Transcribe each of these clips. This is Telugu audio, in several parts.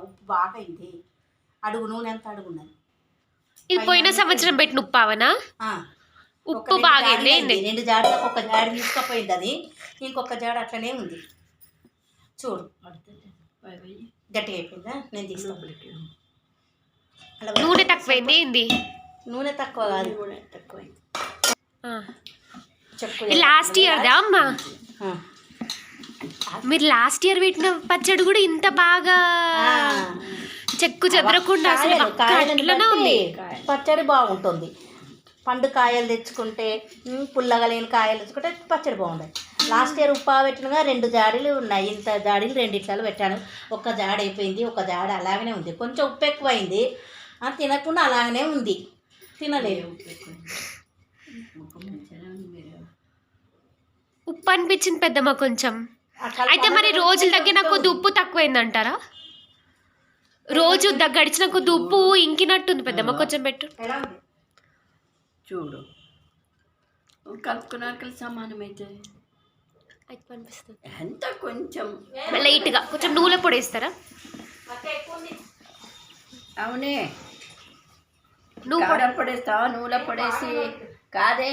ఉప్పు బాగా అయింది. అడుగు నూనె ఎంత అడుగున్నది. ఇది పోయిన సంవత్సరం పెట్టిన ఉప్పావనా? ఉప్పు బాగా 2 జాడలకు ఒక జాడ తీసుకుపోయింది. అది ఇంకొక జాడ అట్లనే ఉంది. చూడు గట్టిగా అయిపోయిందా? నేను తీసుకో. నూనె తక్కువైంది. ఏంది నూనె తక్కువ కాదు, నూనె తక్కువైంది. లాస్ట్ ఇయర్దా అమ్మ? మీరు లాస్ట్ ఇయర్ పెట్టిన పచ్చడి కూడా ఇంత బాగా చెక్కు చెదరకుండా అసలు ఉంది. పచ్చడి బాగుంటుంది. పండు కాయలు తెచ్చుకుంటే, పుల్లగా లేని కాయలు తెచ్చుకుంటే పచ్చడి బాగుంటుంది. లాస్ట్ ఇయర్ ఉప్పా పెట్టినగా 2 జాడీలు ఉన్నాయి. ఇంత జాడీలు 2 ఇట్లలో పెట్టాను. ఒక జాడ అయిపోయింది, ఒక జాడ అలాగనే ఉంది. కొంచెం ఉప్పు ఎక్కువైంది, తినకుండా అలాగనే ఉంది. తినలేదు. ఉప్పు అనిపించింది పెద్దమ్మ కొంచెం. అయితే మరి రోజుల దగ్గర కొద్ది ఉప్పు తక్కువైంది అంటారా? రోజు గడిచిన కొద్ది ఉప్పు ఇంకినట్టుంది పెద్దమ్మ. కొంచెం పెట్టు చూడు. కలుపుకున్నాక సమానమైతే అనిపిస్తుంది. ఎంత కొంచెం లైట్గా కొంచెం నూనె పొడి వేస్తారా? అవునే, నువ్వు పొడేస్తావా? నూనె పొడేసి కాదే,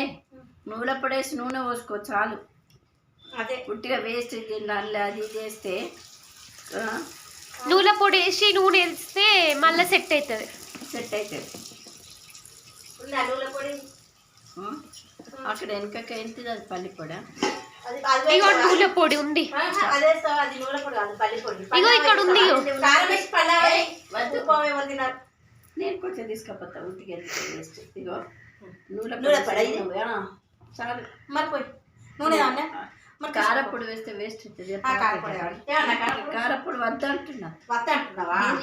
నూనె పొడేసి నూనె పోసుకో చాలు. అదే పుట్టిగా వేస్ట్ దానిలో అది చేస్తే నూనె పొడి వేసి నూనె వేస్తే మళ్ళీ సెట్ అవుతుంది. అక్కడ వెనక ఎంత అది పల్లి పొడి. నూనె పొడి ఉంది. ఇగో ఇక్కడ ఉంది. నేను కొంచెం తీసుకపోతా. ఉట్టికి వేస్ట్. ఇగో నూనె పొడి చాలు. మరిపోయి నూనె కారపొడి వేస్తే వేస్ట్ అవుతుంది. కారపొడి వద్దు అంటున్నా.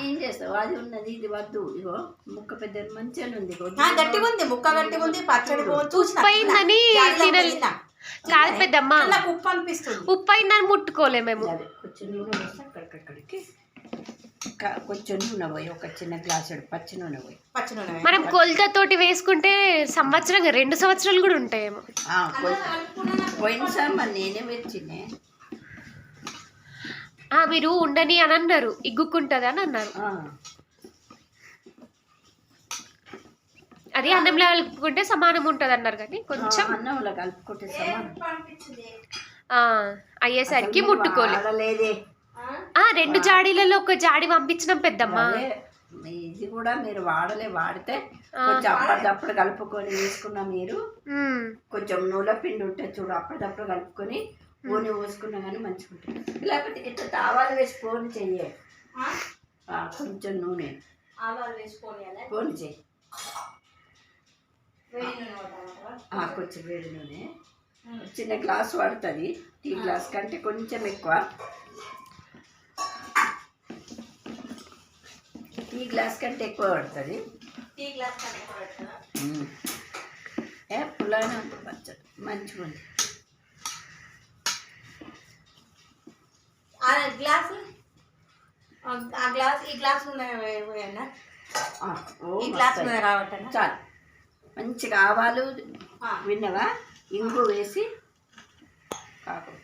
ఏం చేస్తావు? అది ఉన్నది, ఇది వద్దు. ఇగో ముక్క పెద్ద మంచిగా ఉంది, గట్టిగా ఉంది. ముక్క గట్టిగా ఉంది. పచ్చడి ఉప్పైందని కాదు పెద్దమ్మ, ఉప్పు అనిపిస్తుంది. ఉప్పైందని ముట్టుకోలే మేము. కొంచెం నూనె వేస్తే అక్కడికక్కడికి కొంచెం నూనె పోయి, ఒక చిన్న గ్లాసు పచ్చి నూనె పోయి. మనం కొలతతోటి వేసుకుంటే సంవత్సరంగా 2 సంవత్సరాలు కూడా ఉంటాయేమో. పోయినసారి మరి నేనే వచ్చినే. మీరు ఉండని అని అన్నారు, ఇగ్గుకుంటుంది అని అన్నారు. అది అన్నంలో కలుపుకుంటే సమానం ఉంటుంది అన్నారు, కానీ కొంచెం అన్నంలో కలుపుకుంటే సమానం అయ్యేసరికి ముట్టుకోలేదు. 2 జాడీలలో ఒక జాడి పంపించినాం పెద్దమ్మ. ఇది కూడా మీరు వాడితే కొంచెం అప్పటిదప్పుడు కలుపుకొని వేసుకున్నా. మీరు కొంచెం నూనె పిండి ఉంటే చూడు, అప్పటిదప్పుడు కలుపుకొని పోని పోసుకున్నా కానీ మంచిగా ఉంటుంది. లేకపోతే ఇట్లా ఆవాలు వేసి పోని చెయ్యి. కొంచెం నూనె ఆవాలు వేసి పోని చెయ్యి. కొంచెం వేడి నూనె. చిన్న గ్లాస్ పడుతుంది. టీ గ్లాస్ కంటే కొంచెం ఎక్కువ. టీ గ్లాస్ కంటే ఎక్కువ పడుతుంది. పుల్లగానే ఉంటుంది పచ్చడి, మంచిగా ఉంది. చాలు. మంచిగా ఆవాలు విన్నవా, ఇంగు వేసి కాకుండా